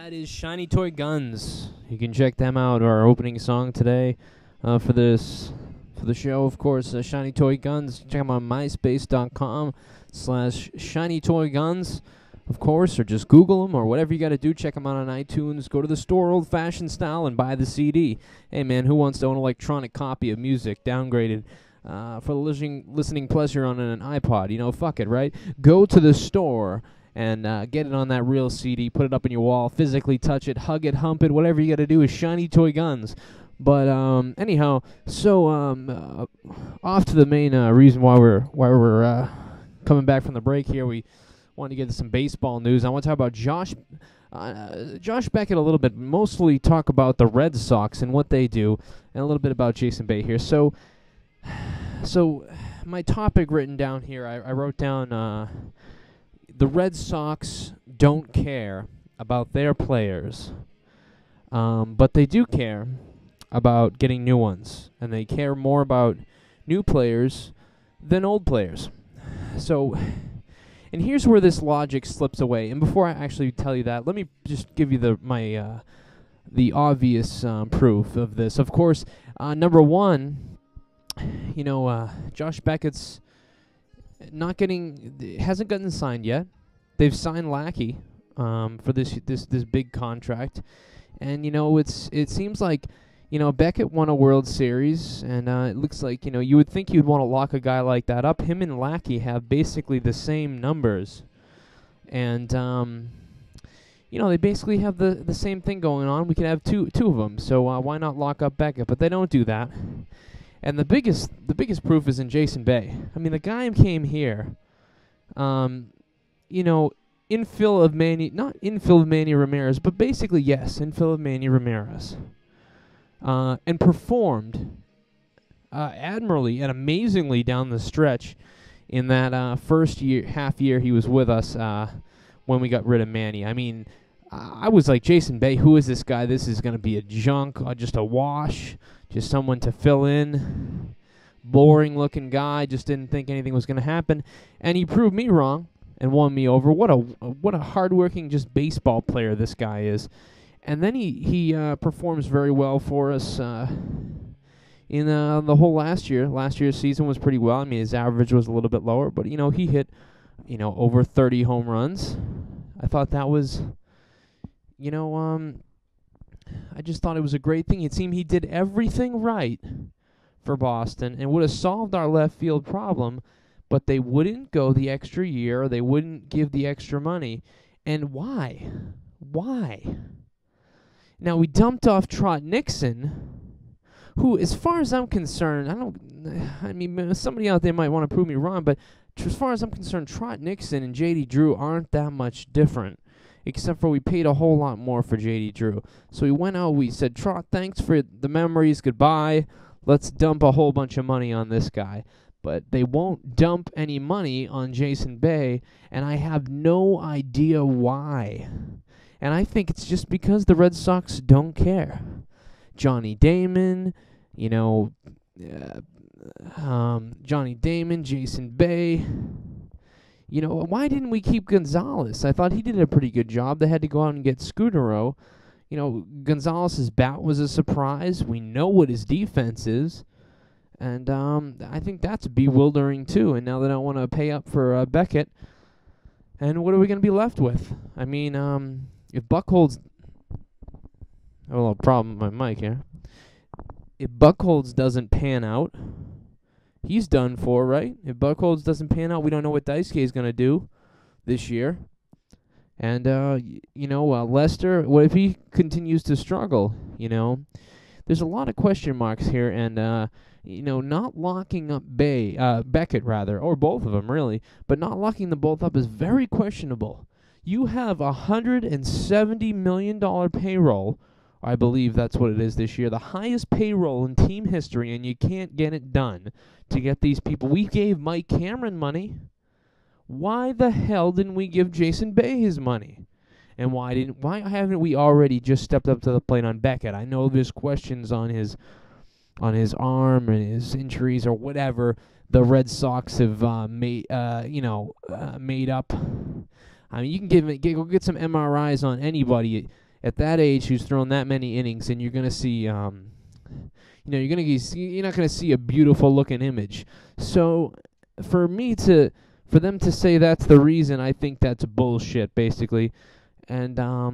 That is Shiny Toy Guns. You can check them out. Our opening song today for the show, of course, Shiny Toy Guns. Check them out on myspace.com/ShinyToyGuns, of course, or just Google them or whatever you got to do. Check them out on iTunes. Go to the store old-fashioned style and buy the CD. Hey, man, who wants to own an electronic copy of music downgraded for the listening pleasure on an iPod? You know, fuck it, right? Go to the store and get it on that real CD, put it up on your wall, physically touch it, hug it, hump it, whatever you got to do is Shiny Toy Guns. But anyhow, so off to the main reason why we're coming back from the break here. We wanted to get to some baseball news. I want to talk about Josh Beckett a little bit, mostly talk about the Red Sox and what they do, and a little bit about Jason Bay here. So my topic written down here, I wrote down the Red Sox don't care about their players, but they do care about getting new ones, and they care more about new players than old players. So, and here's where this logic slips away. And before I actually tell you that, let me just give you the obvious proof of this. Of course, number one, you know, Josh Beckett's hasn't gotten signed yet. They've signed Lackey for this big contract, and you know it seems like, you know, Beckett won a World Series, and it looks like, you know, you would think you'd want to lock a guy like that up. Him and Lackey have basically the same numbers, and you know, they basically have the same thing going on. We could have two of them, so why not lock up Beckett? But they don't do that. And the biggest proof is in Jason Bay. I mean, the guy came here, you know, infill of Manny Ramirez, but basically, yes, infill of Manny Ramirez. And performed admirably and amazingly down the stretch in that first half year he was with us when we got rid of Manny. I mean, I was like, Jason Bay, who is this guy? This is going to be a junk, just a wash. Just someone to fill in, boring-looking guy. Just didn't think anything was going to happen, and he proved me wrong and won me over. What a hard-working, just baseball player this guy is. And then he performs very well for us in the whole last year. Last year's season was pretty well. I mean, his average was a little bit lower, but you know, he hit, you know, over 30 home runs. I thought that was, you know, I just thought it was a great thing. It seemed he did everything right for Boston and would have solved our left field problem, but they wouldn't go the extra year. They wouldn't give the extra money. And why? Why? Now, we dumped off Trot Nixon, who, as far as I'm concerned, I mean, somebody out there might want to prove me wrong, but as far as I'm concerned, Trot Nixon and J.D. Drew aren't that much different, except for we paid a whole lot more for J.D. Drew. So we went out, we said, Trot, thanks for the memories, goodbye. Let's dump a whole bunch of money on this guy. But they won't dump any money on Jason Bay, and I have no idea why. And I think it's just because the Red Sox don't care. Johnny Damon, you know, Johnny Damon, Jason Bay. You know, why didn't we keep Gonzalez? I thought he did a pretty good job. They had to go out and get Scudero. You know, Gonzalez's bat was a surprise. We know what his defense is. And I think that's bewildering, too. And now they don't want to pay up for Beckett. And what are we going to be left with? I mean, if Buchholz... I have a little problem with my mic here. If Buchholz doesn't pan out, he's done for, right? If Buchholz doesn't pan out, we don't know what Daisuke is going to do this year. And, you know, Lester, what if he continues to struggle, you know? There's a lot of question marks here, and, you know, not locking up Beckett, rather, or both of them, really, but not locking them both up is very questionable. You have a $170 million payroll. I believe that's what it is this year. The highest payroll in team history, and you can't get it done to get these people. We gave Mike Cameron money. Why the hell didn't we give Jason Bay his money? And why haven't we already just stepped up to the plate on Beckett? I know there's questions on his arm and his injuries or whatever the Red Sox have made up. I mean, you can go get some MRIs on anybody at that age who's thrown that many innings, and you're going to see, you're not going to see a beautiful looking image. So for them to say that's the reason, I think that's bullshit, basically. And they're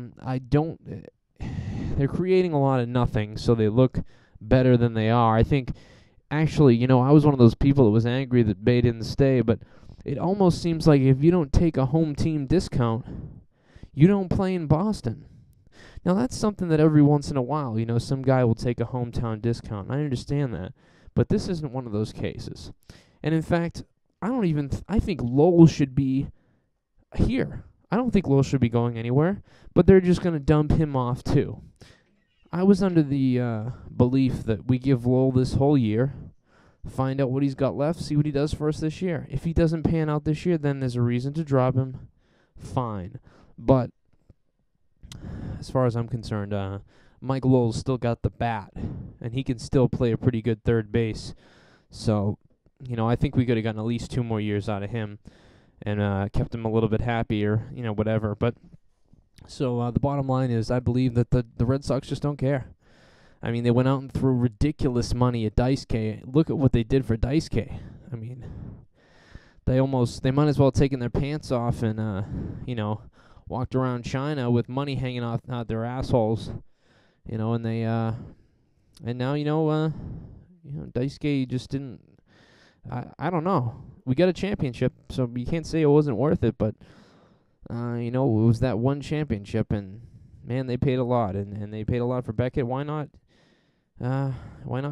creating a lot of nothing, so they look better than they are. I think, actually, I was one of those people that was angry that Bay didn't stay, but it almost seems like if you don't take a home team discount, you don't play in Boston. Now, that's something that every once in a while, some guy will take a hometown discount. I understand that. But this isn't one of those cases. And in fact, I think Lowell should be here. I don't think Lowell should be going anywhere. But they're just going to dump him off, too. I was under the belief that we give Lowell this whole year, find out what he's got left, see what he does for us this year. If he doesn't pan out this year, then there's a reason to drop him. Fine. But as far as I'm concerned, Mike Lowell's still got the bat, and he can still play a pretty good third base. So, I think we could have gotten at least 2 more years out of him and kept him a little bit happier, whatever. But so the bottom line is I believe that the Red Sox just don't care. I mean, they went out and threw ridiculous money at Daisuke. Look at what they did for Daisuke. I mean, they might as well have taken their pants off and, walked around China with money hanging off out their assholes, and they, and now, Daisuke just didn't, I don't know. We got a championship, so you can't say it wasn't worth it, but, it was that one championship, and, man, they paid a lot, and they paid a lot for Beckett. Why not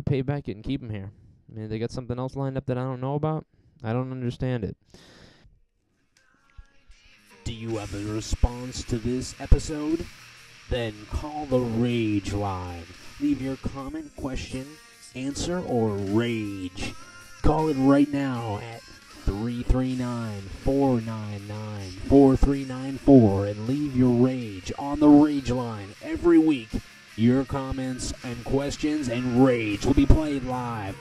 pay Beckett and keep him here? I mean, they got something else lined up that I don't know about? I don't understand it. Do you have a response to this episode? Then call the Rage Line. Leave your comment, question, answer, or rage. Call it right now at 339-499-4394 and leave your rage on the Rage Line every week. Your comments and questions and rage will be played live